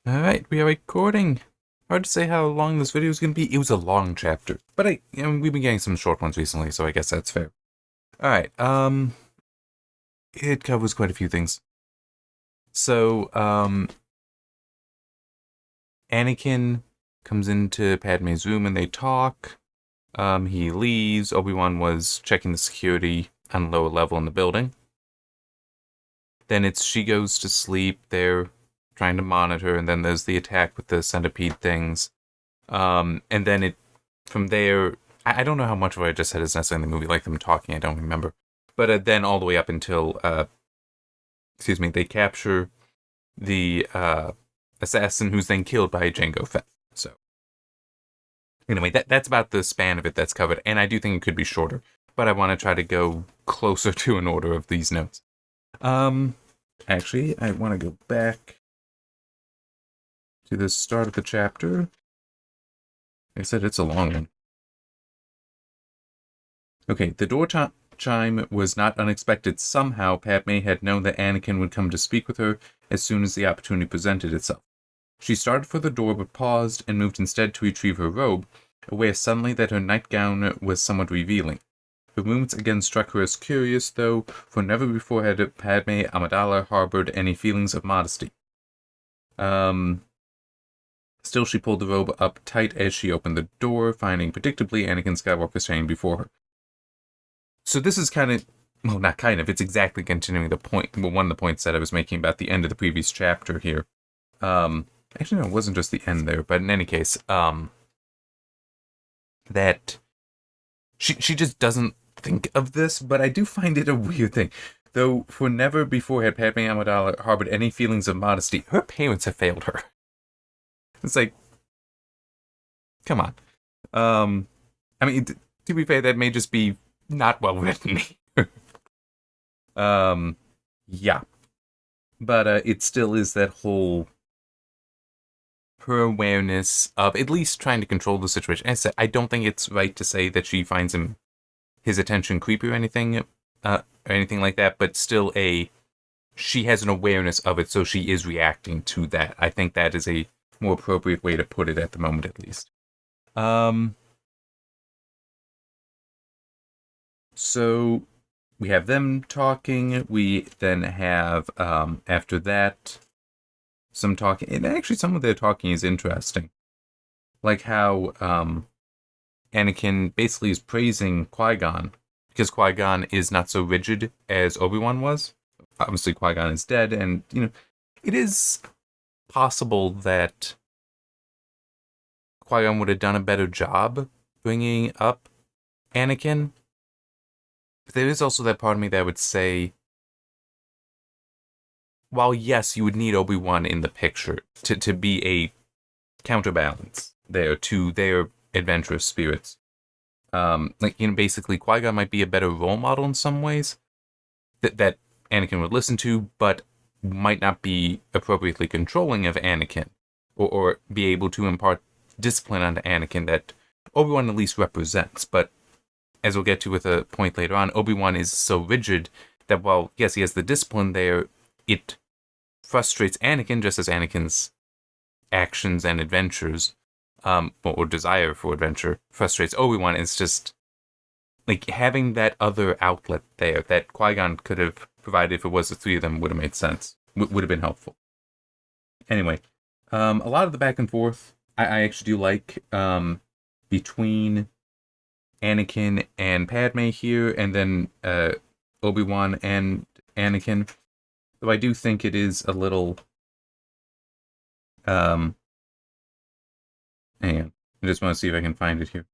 Alright, we are recording. Hard to say how long this video is going to be. It was a long chapter. But we've been getting some short ones recently, so I guess that's fair. Alright, it covers quite a few things. So, Anakin comes into Padme's room and they talk. He leaves. Obi-Wan was checking the security on lower level in the building. Then she goes to sleep. They're trying to monitor, and then there's the attack with the centipede things. And then from there, I don't know how much of what I just said is necessarily in the movie, like them talking, I don't remember. But then all the way up until, they capture the assassin who's then killed by Jango Fett. So, anyway, that's about the span of it that's covered, and I do think it could be shorter, but I want to try to go closer to an order of these notes. Actually, I want to go back to the start of the chapter. Like I said, it's a long one. Okay, the door chime was not unexpected. Somehow, Padme had known that Anakin would come to speak with her as soon as the opportunity presented itself. She started for the door but paused and moved instead to retrieve her robe, aware suddenly that her nightgown was somewhat revealing. Her movements again struck her as curious, though, for never before had Padme Amidala harbored any feelings of modesty. Still, she pulled the robe up tight as she opened the door, finding predictably Anakin Skywalker standing before her. So this is it's exactly continuing the point, one of the points that I was making about the end of the previous chapter here. Actually, no, it wasn't just the end there, but in any case, that she just doesn't think of this, but I do find it a weird thing. Though, for never before had Padme Amidala harbored any feelings of modesty, her parents have failed her. It's like, come on. I mean, to be fair, that may just be not well written. Yeah. But it still is that whole her awareness of at least trying to control the situation. As I said, I don't think it's right to say that she finds his attention creepy or anything like that, but still she has an awareness of it, so she is reacting to that. I think that is a more appropriate way to put it at the moment, at least. So we have them talking. We then have, after that, some talking. And actually, some of their talking is interesting. Like how Anakin basically is praising Qui-Gon, because Qui-Gon is not so rigid as Obi-Wan was. Obviously, Qui-Gon is dead, and, it is possible that Qui-Gon would have done a better job bringing up Anakin. But there is also that part of me that would say, while yes, you would need Obi-Wan in the picture to be a counterbalance there to their adventurous spirits. Basically, Qui-Gon might be a better role model in some ways that Anakin would listen to, but might not be appropriately controlling of Anakin, or be able to impart discipline onto Anakin that Obi-Wan at least represents. But as we'll get to with a point later on, Obi-Wan is so rigid that while, yes, he has the discipline there, it frustrates Anakin just as Anakin's actions and adventures, or desire for adventure, frustrates Obi-Wan. It's just, like, having that other outlet there that Qui-Gon could have provided if it was the three of them would have made sense. Would have been helpful. Anyway, a lot of the back and forth I actually do like between Anakin and Padme here, and then Obi-Wan and Anakin. Though I do think it is a little hang on. I just want to see if I can find it here.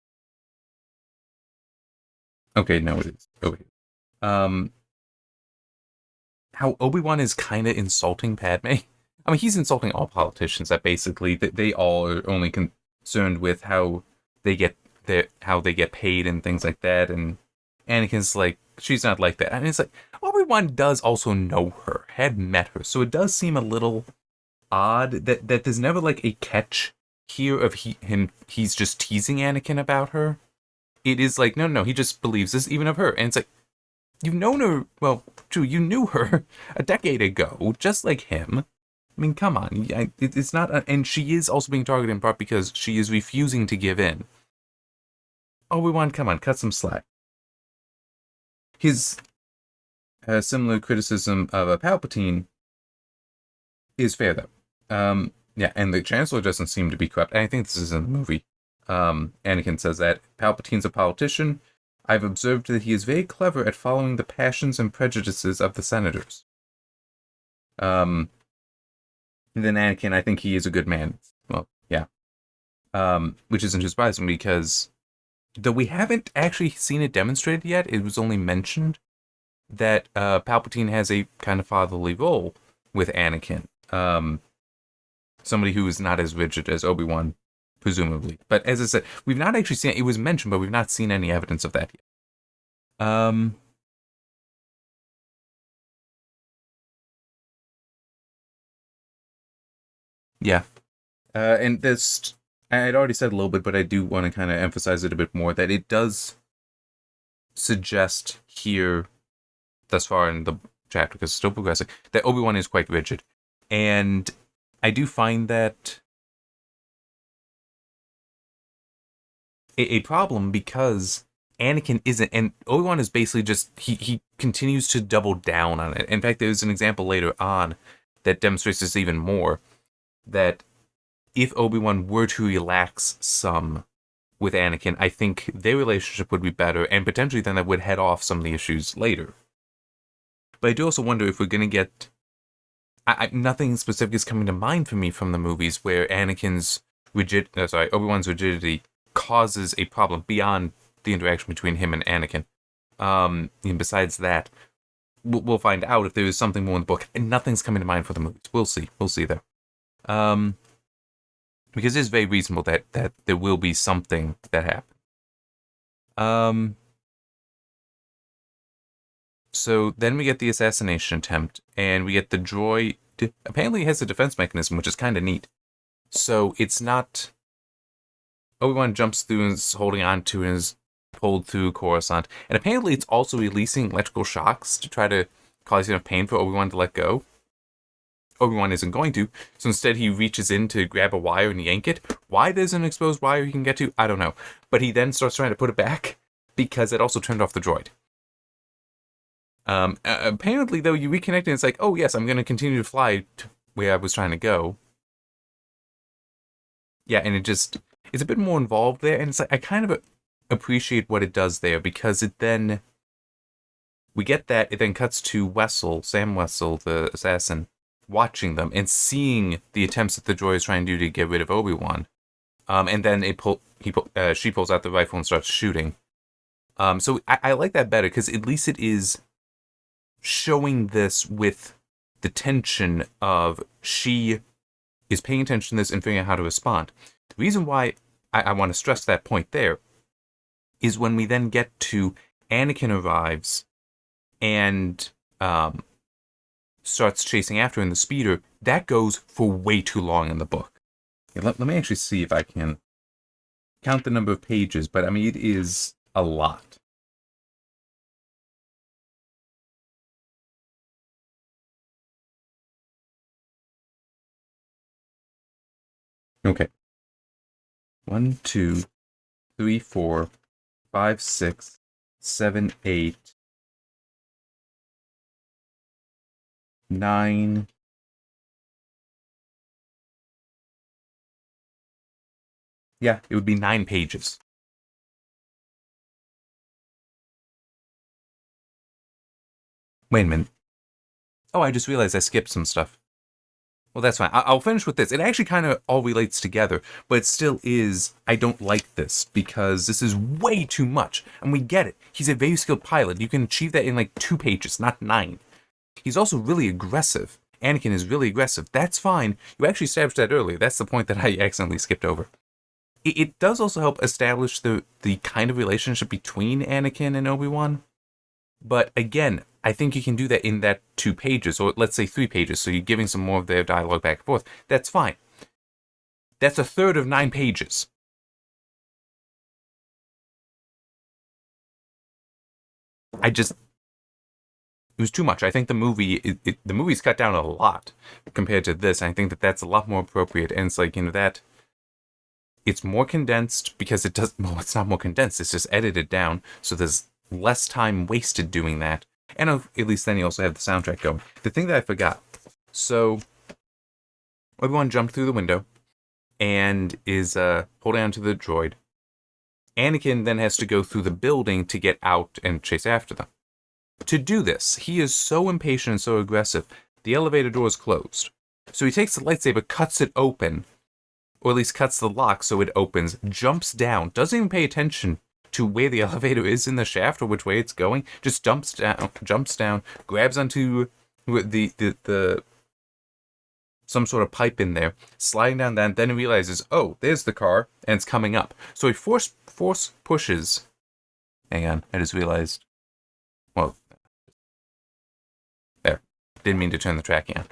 Okay, no, it is over here. How Obi-Wan is kind of insulting Padme. I mean, he's insulting all politicians. That basically they all are only concerned with how they get paid and things like that. And Anakin's like, she's not like that. And it's like, Obi-Wan does also know her, had met her, so it does seem a little odd that there's never like a catch here of he's just teasing Anakin about her. It is like, no, he just believes this even of her. And it's like, you've known her, well, true, you knew her a decade ago, just like him. I mean, come on. It's not... And she is also being targeted in part because she is refusing to give in. Obi-Wan, come on, cut some slack. His similar criticism of Palpatine is fair, though. Yeah, and the Chancellor doesn't seem to be corrupt. And I think this is in the movie. Anakin says that Palpatine's a politician. I've observed that he is very clever at following the passions and prejudices of the senators. And then Anakin, I think he is a good man. Well, yeah. Which isn't too surprising because, though we haven't actually seen it demonstrated yet, it was only mentioned that Palpatine has a kind of fatherly role with Anakin. Somebody who is not as rigid as Obi-Wan, presumably. But as I said, we've not actually seen it. It was mentioned, but we've not seen any evidence of that yet. Yeah. And this, I'd already said a little bit, but I do want to kind of emphasize it a bit more, that it does suggest here, thus far in the chapter, because it's still progressing, that Obi-Wan is quite rigid. And I do find that a problem because Anakin isn't, and Obi-Wan is basically just, he continues to double down on it. In fact, there's an example later on that demonstrates this even more, that if Obi-Wan were to relax some with Anakin, I think their relationship would be better, and potentially then that would head off some of the issues later. But I do also wonder if we're going to get... nothing specific is coming to mind for me from the movies where Obi-Wan's rigidity causes a problem beyond the interaction between him and Anakin. And besides that, we'll find out if there is something more in the book. And nothing's coming to mind for the movies. We'll see. We'll see there. Because it's very reasonable that there will be something that happens. So then we get the assassination attempt, and we get the droid. Apparently, it has a defense mechanism, which is kind of neat. So it's not Obi-Wan jumps through and is holding on to and is pulled through Coruscant, and apparently it's also releasing electrical shocks to try to cause enough pain for Obi-Wan to let go. Obi-Wan isn't going to, so instead he reaches in to grab a wire and yank it. Why there's an exposed wire he can get to, I don't know. But he then starts trying to put it back because it also turned off the droid. Apparently, though, you reconnect and it's like, oh yes, I'm going to continue to fly to where I was trying to go. Yeah, and it's a bit more involved there, and it's like, I kind of appreciate what it does there, because we get that, it then cuts to Sam Wessel, the assassin, watching them and seeing the attempts that the droid is trying to do to get rid of Obi-Wan. And then she pulls out the rifle and starts shooting. So I like that better, because at least it is showing this with the tension of she is paying attention to this and figuring out how to respond. The reason why I want to stress that point there is when we then get to Anakin arrives and starts chasing after her in the speeder. That goes for way too long in the book. Yeah, let me actually see if I can count the number of pages, but I mean, it is a lot. Okay. 1, 2, 3, 4, 5, 6, 7, 8, 9. Yeah, it would be 9 pages. Wait a minute. Oh, I just realized I skipped some stuff. Well, that's fine. I'll finish with this. It actually kind of all relates together, but it still is, I don't like this, because this is way too much. And we get it. He's a very skilled pilot. You can achieve that in like 2 pages, not 9. He's also really aggressive. Anakin is really aggressive. That's fine. You actually established that earlier. That's the point that I accidentally skipped over. It does also help establish the kind of relationship between Anakin and Obi-Wan. But again, I think you can do that in that 2 pages, or let's say 3 pages, so you're giving some more of their dialogue back and forth. That's fine. That's a third of 9 pages. was too much. I think the movie's cut down a lot compared to this. I think that that's a lot more appropriate. And it's like, that it's more condensed because it does. Well, it's not more condensed. It's just edited down, so there's less time wasted doing that. And at least then you also have the soundtrack going. The thing that I forgot. So everyone jumped through the window and is holding on to the droid. Anakin then has to go through the building to get out and chase after them. To do this, he is so impatient and so aggressive, the elevator door is closed. So he takes the lightsaber, cuts it open, or at least cuts the lock so it opens, jumps down, doesn't even pay attention to where the elevator is in the shaft or which way it's going, just jumps down, grabs onto the some sort of pipe in there, sliding down that, and then he realizes, oh, there's the car, and it's coming up. So he force pushes. Hang on, I just realized. Well, there. Didn't mean to turn the tracking on.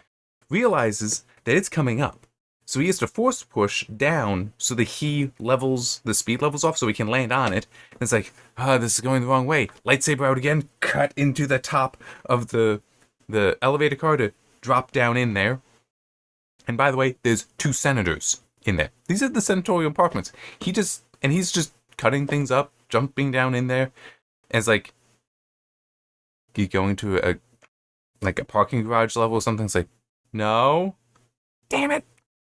Realizes that it's coming up. So he has to force push down so that the speed levels off so he can land on it. And it's like, this is going the wrong way. Lightsaber out again, cut into the top of the elevator car to drop down in there. And by the way, there's 2 senators in there. These are the senatorial apartments. He's just cutting things up, jumping down in there. And it's like, you going to a parking garage level or something? It's like, no. Damn it.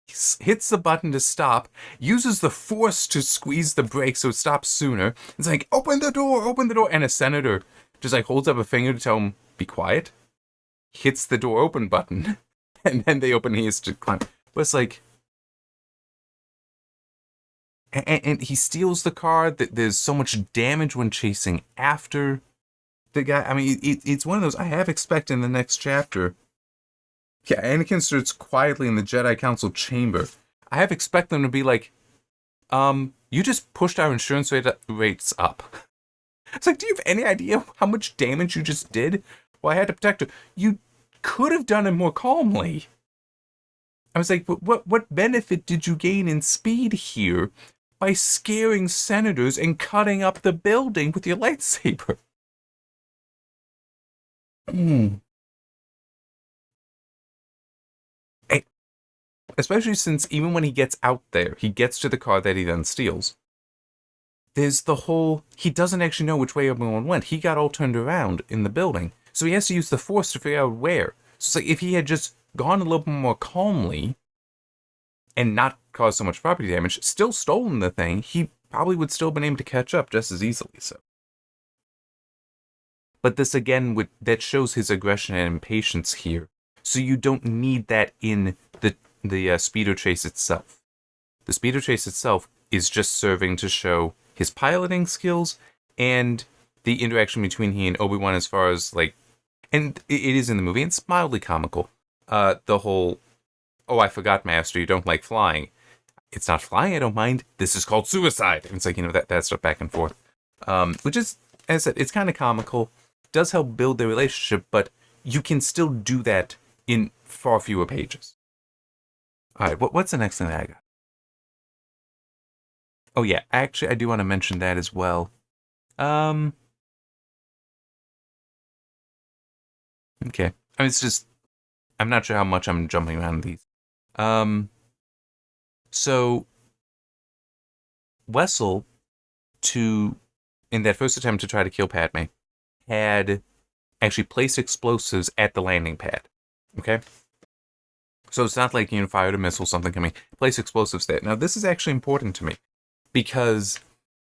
He hits the button to stop, uses the force to squeeze the brake so it stops sooner. It's like, open the door. And a senator just holds up a finger to tell him, be quiet. Hits the door open button. And then they open, he has to climb. But it's like, and he steals the car. There's so much damage when chasing after the guy. I mean, it's one of those I have expected in the next chapter. Yeah, Anakin starts quietly in the Jedi Council chamber. I have expected them to be like, you just pushed our insurance rates up. It's like, do you have any idea how much damage you just did? Well, I had to protect her. You could have done it more calmly. I was like, but what benefit did you gain in speed here by scaring senators and cutting up the building with your lightsaber? Especially since even when he gets out there, he gets to the car that he then steals. There's the whole, he doesn't actually know which way everyone went. He got all turned around in the building. So he has to use the force to figure out where. So it's like if he had just gone a little bit more calmly and not caused so much property damage, still stolen the thing, he probably would still have been able to catch up just as easily. So, but this again that shows his aggression and impatience here. So you don't need that in the speeder chase itself. The speeder chase itself is just serving to show his piloting skills and the interaction between he and Obi-Wan as far as and it is in the movie, and it's mildly comical. The whole, oh, I forgot, Master, you don't like flying. It's not flying, I don't mind. This is called suicide. And it's like, that stuff back and forth. Which is, as I said, it's kind of comical. Does help build their relationship, but you can still do that in far fewer pages. Alright, what's the next thing that I got? Oh yeah, actually, I do want to mention that as well. Okay. I mean, it's just, I'm not sure how much I'm jumping around these. So, Wessel, in that first attempt to try to kill Padme, had actually placed explosives at the landing pad. Okay? So it's not like, fired a missile, something coming. Place explosives there. Now, this is actually important to me, because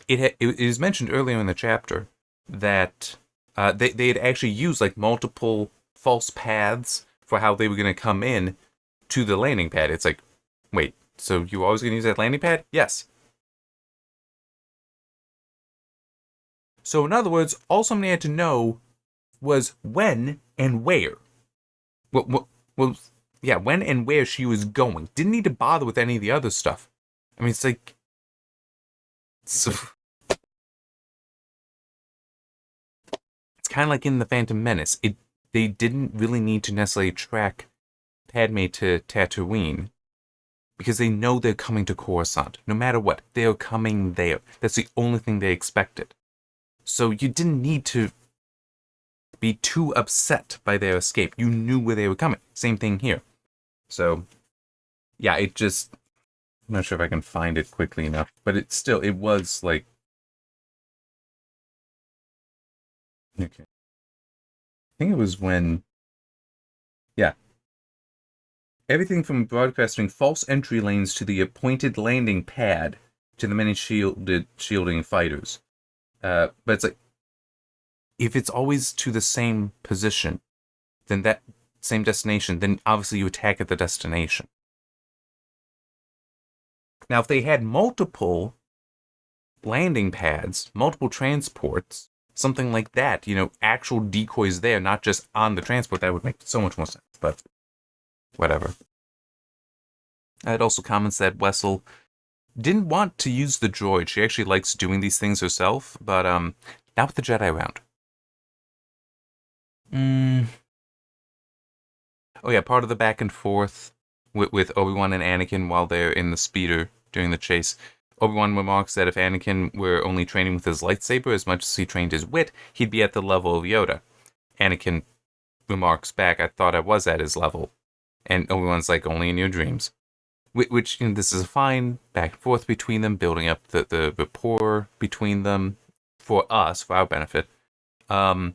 it is mentioned earlier in the chapter that they had actually used multiple false paths for how they were going to come in to the landing pad. It's like, wait, so you always going to use that landing pad? Yes. So in other words, all somebody had to know was when and where. Well, yeah, when and where she was going. Didn't need to bother with any of the other stuff. I mean, it's like, so it's kind of like in The Phantom Menace. They didn't really need to necessarily track Padme to Tatooine because they know they're coming to Coruscant. No matter what, they're coming there. That's the only thing they expected. So you didn't need to be too upset by their escape. You knew where they were coming. Same thing here. So, yeah, it just... I'm not sure if I can find it quickly enough, but it was like... Okay. I think it was when... Yeah. Everything from broadcasting false entry lanes to the appointed landing pad to the many shielding fighters. But it's like, if it's always to the same position, then that same destination, then obviously you attack at the destination. Now, if they had multiple landing pads, multiple transports, something like that, actual decoys there, not just on the transport, that would make so much more sense, but whatever. It also comments that Wessel didn't want to use the droid. She actually likes doing these things herself, but not with the Jedi around. Oh yeah, part of the back and forth with Obi-Wan and Anakin while they're in the speeder during the chase. Obi-Wan remarks that if Anakin were only training with his lightsaber as much as he trained his wit, he'd be at the level of Yoda. Anakin remarks back, I thought I was at his level. And Obi-Wan's like, only in your dreams. Which, this is a fine back and forth between them, building up the rapport between them for us, for our benefit. But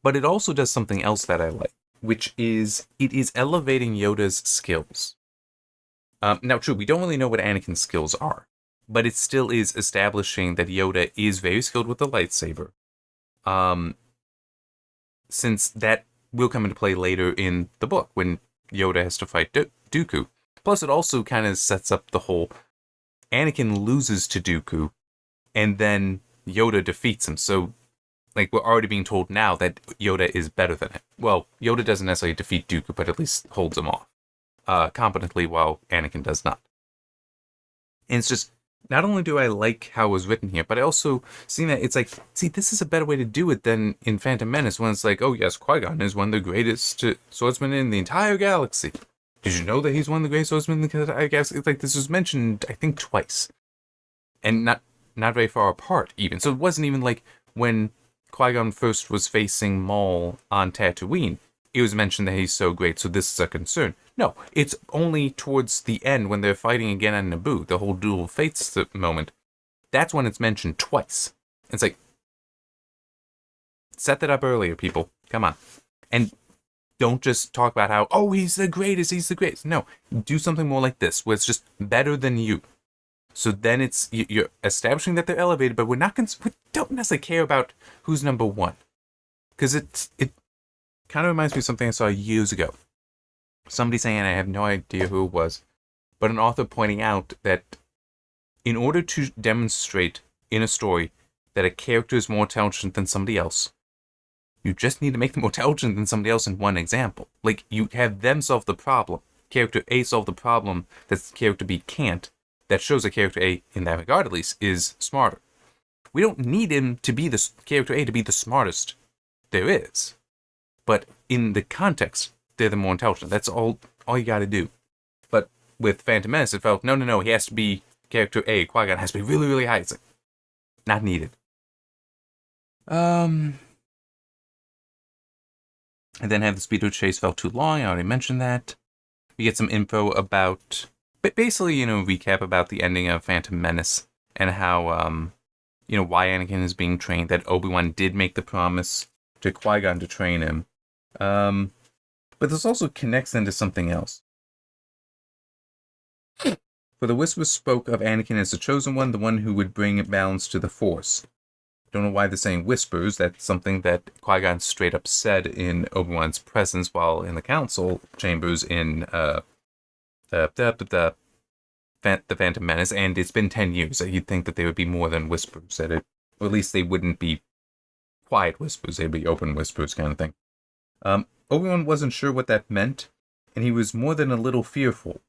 it also does something else that I like, which is it is elevating Yoda's skills. Now, true, we don't really know what Anakin's skills are, but it still is establishing that Yoda is very skilled with the lightsaber. Since that will come into play later in the book when Yoda has to fight Dooku. Plus, it also kind of sets up the whole Anakin loses to Dooku, and then Yoda defeats him. So, we're already being told now that Yoda is better than him. Well, Yoda doesn't necessarily defeat Dooku, but at least holds him off competently, while Anakin does not. And it's just, not only do I like how it was written here, but I also see that it's like, this is a better way to do it than in Phantom Menace, when it's like, oh yes, Qui-Gon is one of the greatest swordsmen in the entire galaxy. Did you know that he's one of the greatest swordsmen in the entire galaxy? It's like, this was mentioned, I think, twice. And not very far apart, even. So it wasn't even like when Qui-Gon first was facing Maul on Tatooine, it was mentioned that he's so great, so this is a concern. No, it's only towards the end when they're fighting again on Naboo, the whole Duel of Fates moment. That's when it's mentioned twice. It's like, set that up earlier, people. Come on. And don't just talk about how, oh, he's the greatest. No, do something more like this, where it's just better than you. So then it's, you're establishing that they're elevated, but we don't necessarily care about who's number one. Because it kind of reminds me of something I saw years ago. Somebody saying, I have no idea who it was, but an author pointing out that in order to demonstrate in a story that a character is more intelligent than somebody else, you just need to make them more intelligent than somebody else in one example. Like, you have them solve the problem. Character A solve the problem that character B can't. That shows that character A, in that regard at least, is smarter. We don't need him to be character A to be the smartest there is. But in the context, they're the more intelligent. That's all you gotta do. But with Phantom Menace, it felt, no, he has to be character A. Qui-Gon has to be really, really high. It's like, not needed. And then have the speeder chase felt too long. I already mentioned that. We get some info about, basically, recap about the ending of Phantom Menace and how, why Anakin is being trained. That Obi-Wan did make the promise to Qui-Gon to train him. But this also connects into something else. For the Whispers spoke of Anakin as the chosen one, the one who would bring balance to the Force. Don't know why they're saying Whispers. That's something that Qui-Gon straight up said in Obi-Wan's presence while in the council chambers in the Phantom Menace, and it's been 10 years. So you'd think that they would be more than whispers at it. Or at least they wouldn't be quiet whispers. They'd be open whispers kind of thing. Obi-Wan wasn't sure what that meant, and he was more than a little fearful.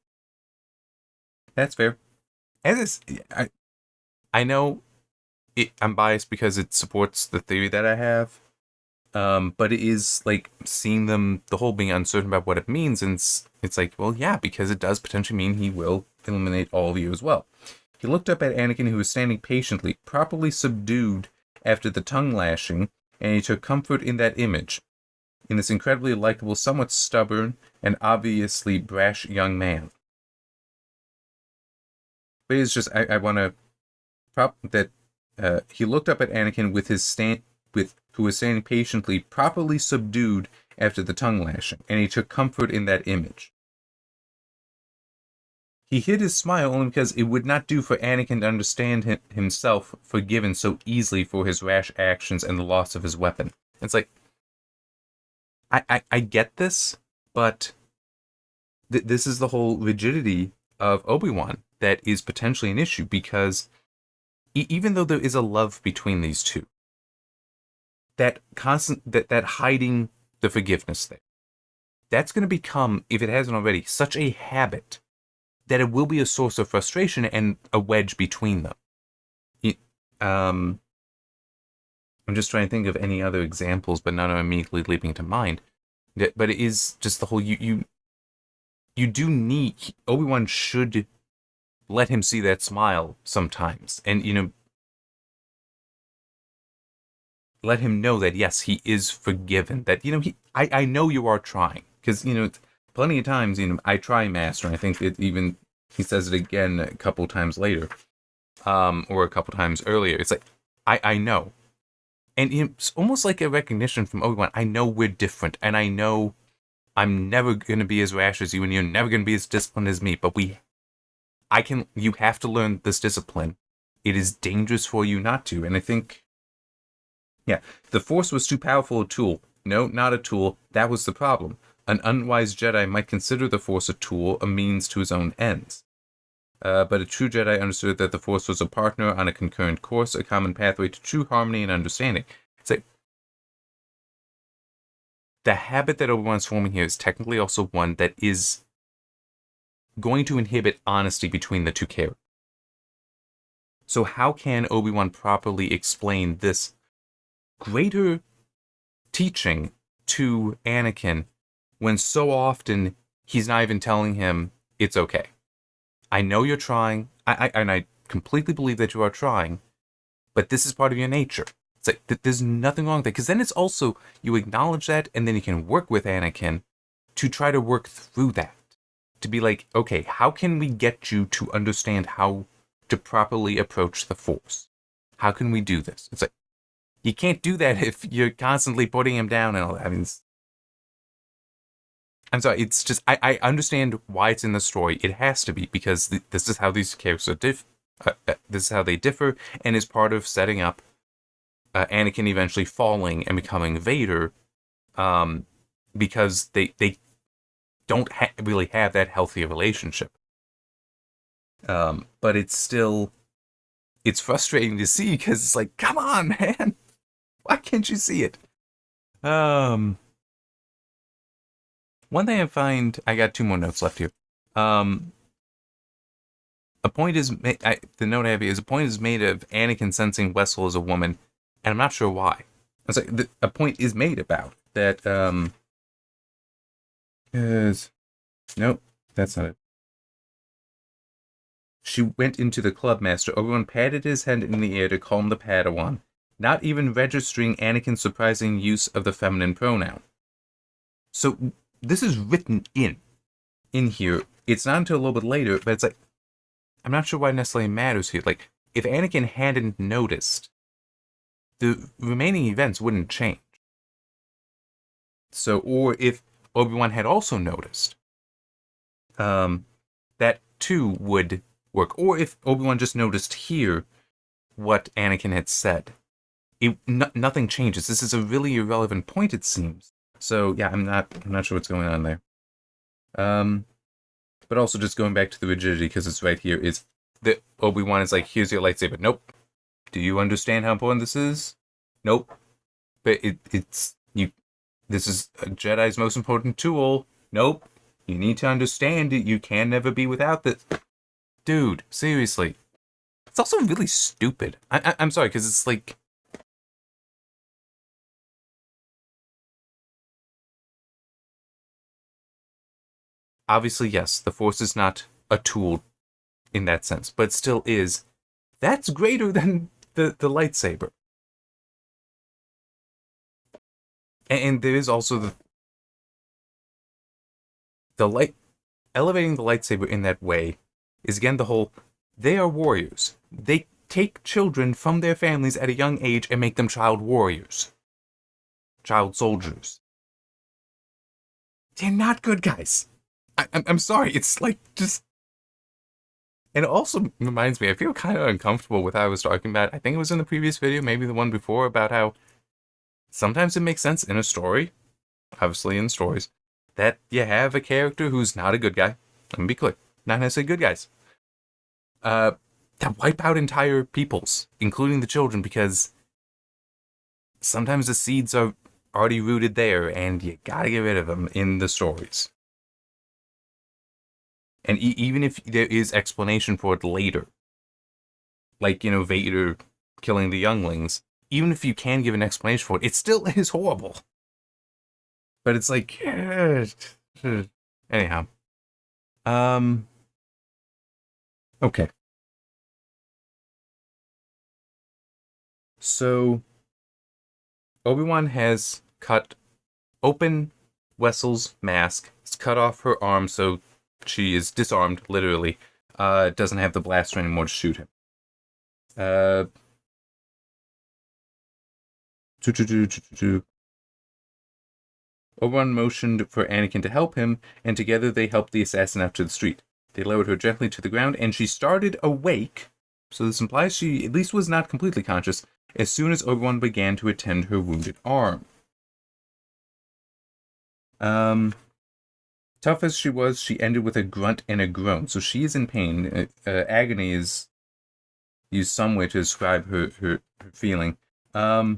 That's fair. I know I'm biased because it supports the theory that I have, but it is like seeing them, the whole being uncertain about what it means, and it's like, well, yeah, because it does potentially mean he will eliminate all of you as well. He looked up at Anakin, who was standing patiently, properly subdued after the tongue lashing, and he took comfort in that image, in this incredibly likable, somewhat stubborn, and obviously brash young man. But it's just, I want to prop that he looked up at Anakin who was standing patiently, properly subdued after the tongue lashing, and he took comfort in that image. He hid his smile only because it would not do for Anakin to understand himself forgiven so easily for his rash actions and the loss of his weapon. It's like, I get this, but this is the whole rigidity of Obi-Wan that is potentially an issue, because even though there is a love between these two, that hiding the forgiveness there, that's going to become, if it hasn't already, such a habit that it will be a source of frustration and a wedge between them. I'm just trying to think of any other examples, but none are immediately leaping to mind. But it is just the whole, you do need, Obi-Wan should let him see that smile sometimes. And, let him know that, yes, he is forgiven. That, I know you are trying. Because, plenty of times, I try, Master, and I think he says it again a couple times later, or a couple times earlier. It's like, I know. And it's almost like a recognition from Obi-Wan. I know we're different, and I know I'm never going to be as rash as you, and you're never going to be as disciplined as me, but you have to learn this discipline. It is dangerous for you not to. And I think, yeah, the Force was too powerful a tool. No, not a tool. That was the problem. An unwise Jedi might consider the Force a tool, a means to his own ends. But a true Jedi understood that the Force was a partner on a concurrent course, a common pathway to true harmony and understanding. It's like, the habit that Obi-Wan's forming here is technically also one that is going to inhibit honesty between the two characters. So how can Obi-Wan properly explain this greater teaching to Anakin when so often he's not even telling him it's okay? I know you're trying, and I completely believe that you are trying, but this is part of your nature. It's like, there's nothing wrong with that, because then it's also, you acknowledge that, and then you can work with Anakin to try to work through that. To be like, okay, how can we get you to understand how to properly approach the Force? How can we do this? It's like, you can't do that if you're constantly putting him down and all that. I mean, I'm sorry, it's just, I understand why it's in the story. It has to be, because this is how these characters are this is how they differ, and is part of setting up Anakin eventually falling and becoming Vader, because they don't really have that healthy relationship. But it's frustrating to see, because it's like, come on, man, why can't you see it? One thing I find, I got 2 more notes left here. A point is, the note I have here is, a point is made of Anakin sensing Wessel as a woman, and I'm not sure why. It's like, a point is made about that, nope, that's not it. She went into the club, Master. Obi-Wan patted his hand in the air to calm the Padawan, not even registering Anakin's surprising use of the feminine pronoun. So, this is written in here. It's not until a little bit later, but it's like, I'm not sure why it necessarily matters here. Like, if Anakin hadn't noticed, the remaining events wouldn't change. So, or if Obi-Wan had also noticed, that too would work. Or if Obi-Wan just noticed here what Anakin had said, nothing changes. This is a really irrelevant point, it seems. So yeah, I'm not sure what's going on there. But also just going back to the rigidity, because it's right here, is that Obi-Wan is like, here's your lightsaber. Nope. Do you understand how important this is? Nope. But this is a Jedi's most important tool. Nope. You need to understand it. You can never be without this. Dude, seriously. It's also really stupid. I'm sorry, because it's like, obviously, yes, the Force is not a tool in that sense, but it still is. That's greater than the lightsaber. And there is also the light elevating the lightsaber in that way is again the whole they are warriors. They take children from their families at a young age and make them child warriors. Child soldiers. They're not good guys. I'm sorry. It's like just. And it also reminds me, I feel kind of uncomfortable with how I was talking about. I think it was in the previous video, maybe the one before, about how sometimes it makes sense in a story, obviously in stories, that you have a character who's not a good guy. Let me be clear. Not necessarily good guys. That wipe out entire peoples, including the children, because sometimes the seeds are already rooted there, and you gotta get rid of them in the stories. And even if there is explanation for it later, like, Vader killing the younglings, even if you can give an explanation for it, it still is horrible. But it's like, anyhow. Okay. So, Obi-Wan has cut open Wessel's mask. It's cut off her arm, so she is disarmed, literally. Doesn't have the blaster anymore to shoot him. Obi-Wan motioned for Anakin to help him, and together they helped the assassin out to the street. They lowered her gently to the ground, and she started awake, so this implies she at least was not completely conscious, as soon as Obi-Wan began to attend her wounded arm. Tough as she was, she ended with a grunt and a groan, so she is in pain. Agony is used some way to describe her feeling. They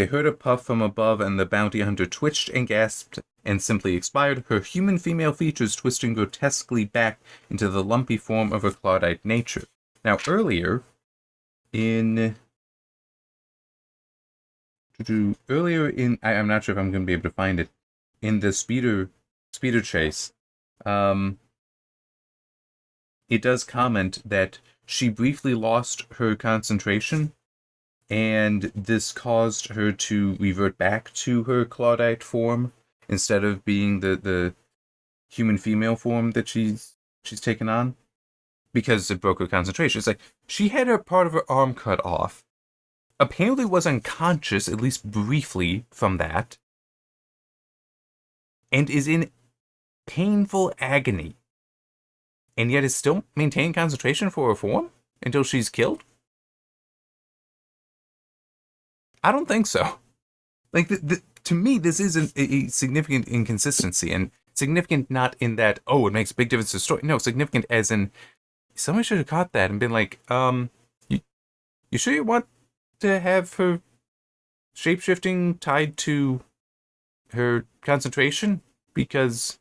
heard a puff from above, and the bounty hunter twitched and gasped and simply expired, her human female features twisting grotesquely back into the lumpy form of her clawed-eyed nature. Now, earlier in... I'm not sure if I'm going to be able to find it, in the speeder chase, it does comment that she briefly lost her concentration, and this caused her to revert back to her clawed-eyed form instead of being the human female form that she's taken on, because it broke her concentration. It's like she had her part of her arm cut off, apparently was unconscious, at least briefly, from that, and is in painful agony, and yet is still maintaining concentration for her form until she's killed? I don't think so. Like, to me, this is a significant inconsistency, and significant not in that, oh, it makes a big difference to the story. No, significant as in, somebody should have caught that and been like, you sure you want to have her shapeshifting tied to her concentration? Because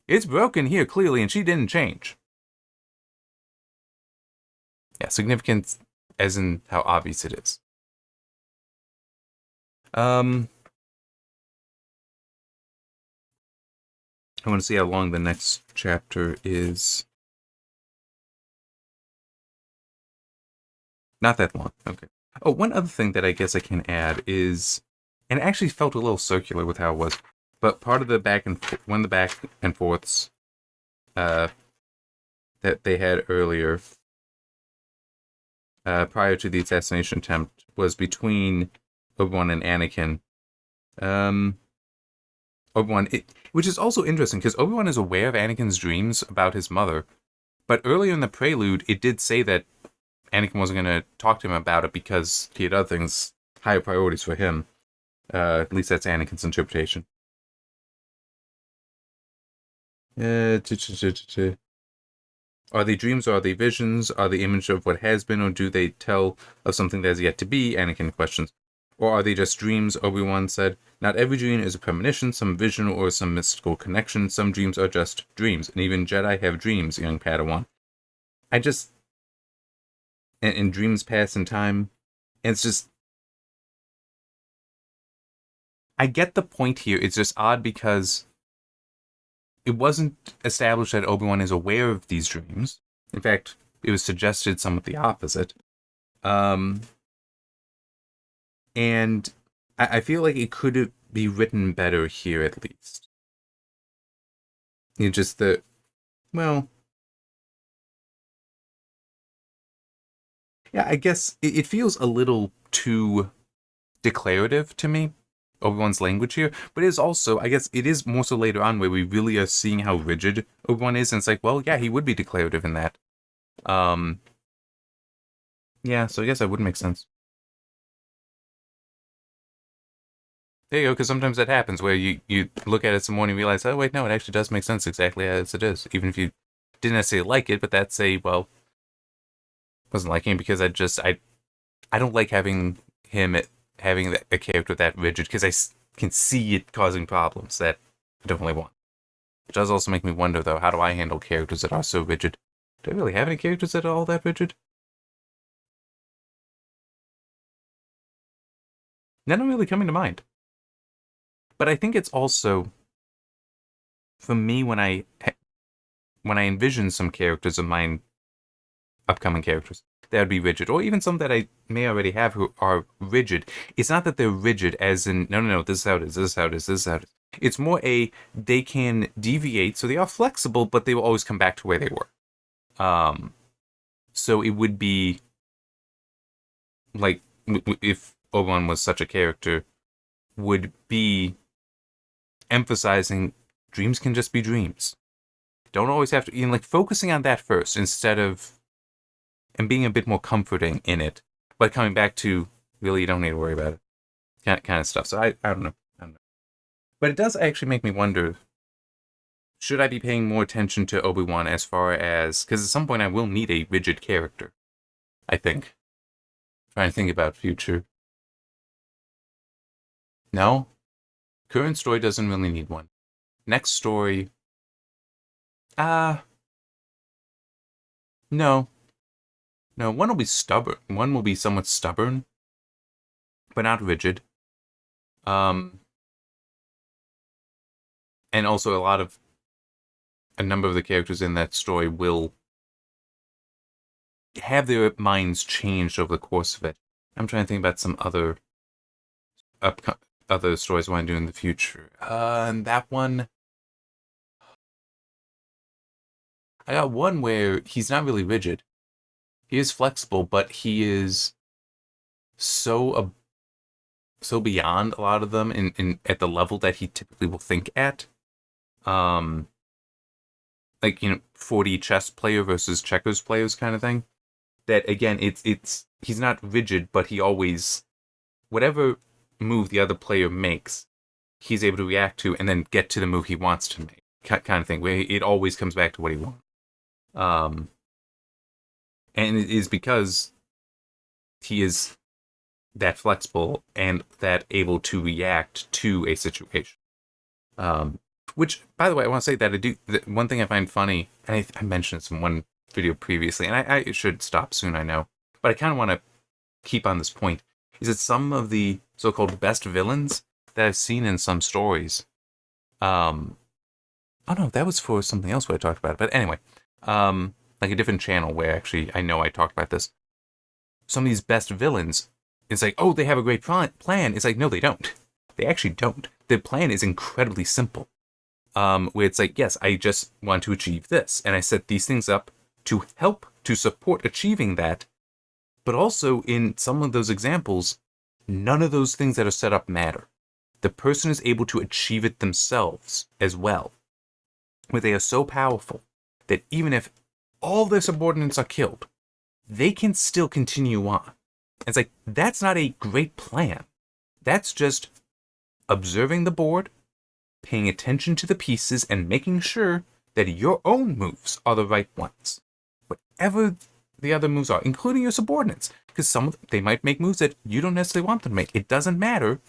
it's broken here, clearly, and she didn't change. Yeah, significant as in how obvious it is. I want to see how long the next chapter is. Not that long. Okay. Oh, one other thing that I guess I can add is, and it actually felt a little circular with how it was, but part of the back and forths that they had earlier, prior to the assassination attempt, was between Obi-Wan and Anakin. Obi-Wan, which is also interesting, because Obi-Wan is aware of Anakin's dreams about his mother, but earlier in the prelude, it did say that Anakin wasn't going to talk to him about it because he had other things, higher priorities for him. At least that's Anakin's interpretation. Are they dreams or are they visions? Are they image of what has been, or do they tell of something that is yet to be? Anakin questions. Or are they just dreams? Obi-Wan said, not every dream is a premonition, some vision, or some mystical connection. Some dreams are just dreams, and even Jedi have dreams, young Padawan. And dreams pass in time. And it's just... I get the point here. It's just odd because it wasn't established that Obi-Wan is aware of these dreams. In fact, it was suggested somewhat the opposite. And I feel like it could be written better here, at least. Just the, well, yeah, I guess it feels a little too declarative to me, Obi-Wan's language here. But it is also, I guess, it is more so later on where we really are seeing how rigid Obi-Wan is, and it's like, well, yeah, he would be declarative in that. Um, yeah, so I guess that would make sense. There you go, because sometimes that happens where you look at it some more and you realize, oh, wait, no, it actually does make sense exactly as it is. Even if you didn't necessarily like it, but that's a, well, wasn't liking it because I don't like having him having a character that rigid because can see it causing problems that I don't really want. It does also make me wonder, though, how do I handle characters that are so rigid? Do I really have any characters that are all that rigid? None are really coming to mind. But I think it's also, for me, when I envision some characters of mine, upcoming characters, that would be rigid, or even some that I may already have who are rigid. It's not that they're rigid as in, no, this is how it is, this is how it is, this is how it is. It's more they can deviate, so they are flexible, but they will always come back to where they were. So it would be like, if Obi-Wan was such a character, would be emphasizing dreams can just be dreams. Don't always have to, like, focusing on that first instead of, and being a bit more comforting in it, but coming back to, really, you don't need to worry about it, kind of stuff. So I don't know. But it does actually make me wonder, should I be paying more attention to Obi-Wan as far as, because at some point I will need a rigid character, I think. Trying to think about future. No? Current story doesn't really need one. Next story, no. No, one will be stubborn. One will be somewhat stubborn, but not rigid. And also a number of the characters in that story will have their minds changed over the course of it. I'm trying to think about some other other stories I want to do in the future. And that one, I got one where he's not really rigid. He is flexible, but he is so so beyond a lot of them in at the level that he typically will think at. Um, like, 4D chess player versus checkers players kind of thing. That again, it's he's not rigid, but he always, whatever move the other player makes, he's able to react to and then get to the move he wants to make, kind of thing. Where it always comes back to what he wants. And it is because he is that flexible and that able to react to a situation. Which, by the way, I want to say that one thing I find funny, and I mentioned this in one video previously, and I should stop soon, I know, but I kind of want to keep on this point, is that some of the so-called best villains that I've seen in some stories, oh no, that was for something else where I talked about it, but anyway, like a different channel where actually I know I talked about this. Some of these best villains, it's like, oh, they have a great plan. It's like, no, they don't. They actually don't. The plan is incredibly simple. Where it's like, yes, I just want to achieve this, and I set these things up to help to support achieving that. But also, in some of those examples, none of those things that are set up matter. The person is able to achieve it themselves as well. Where they are so powerful that even if all their subordinates are killed, they can still continue on. It's like, that's not a great plan. That's just observing the board, paying attention to the pieces, and making sure that your own moves are the right ones. Whatever the other moves are, including your subordinates, because they might make moves that you don't necessarily want them to make. It doesn't matter.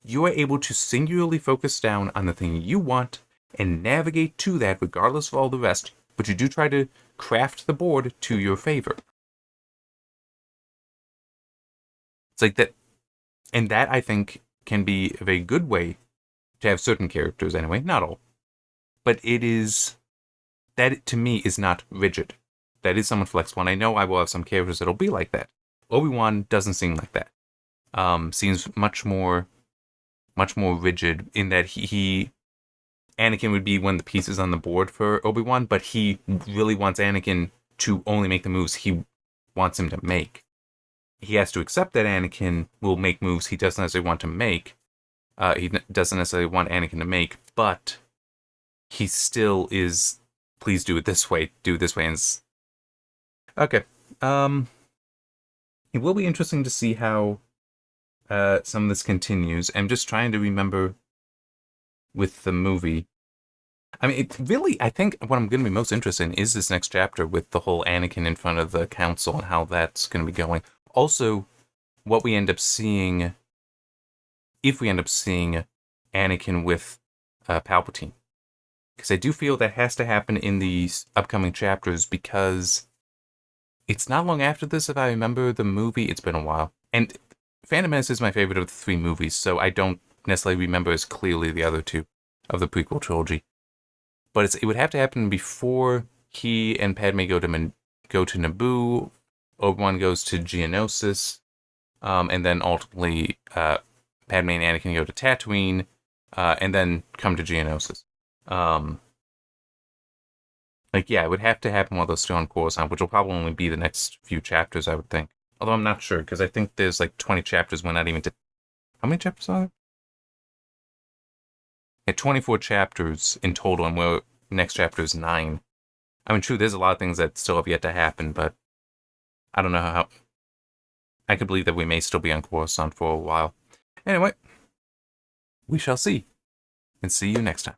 You are able to singularly focus down on the thing you want and navigate to that regardless of all the rest, but you do try to craft the board to your favor. It's like that, and that, I think, can be a very good way to have certain characters anyway, not all. But that to me is not rigid. That is somewhat flexible, and I know I will have some characters that'll be like that. Obi-Wan doesn't seem like that. seems much more rigid in that Anakin would be one of the pieces on the board for Obi-Wan, but he really wants Anakin to only make the moves he wants him to make. He has to accept that Anakin will make moves he doesn't necessarily want to make. He doesn't necessarily want Anakin to make, but he still is, please do it this way, And okay. It will be interesting to see how some of this continues. I'm just trying to remember with the movie. I mean, it really, I think what I'm going to be most interested in is this next chapter with the whole Anakin in front of the council and how that's going to be going. Also, what we end up seeing, if we end up seeing Anakin with Palpatine. Because I do feel that has to happen in these upcoming chapters, because it's not long after this, if I remember the movie. It's been a while. And Phantom Menace is my favorite of the 3 movies, so I don't necessarily remember as clearly the other 2 of the prequel trilogy. But it would have to happen before he and Padme go to Naboo, Obi-Wan goes to Geonosis, and then ultimately Padme and Anakin go to Tatooine, and then come to Geonosis. It would have to happen while they're still on Coruscant, which will probably only be the next few chapters, I would think. Although I'm not sure, because I think there's 20 chapters we're not even to... How many chapters are there? Yeah, 24 chapters in total, and next chapter is 9. I mean, true, there's a lot of things that still have yet to happen, but I don't know how... I could believe that we may still be on Coruscant for a while. Anyway, we shall see. And see you next time.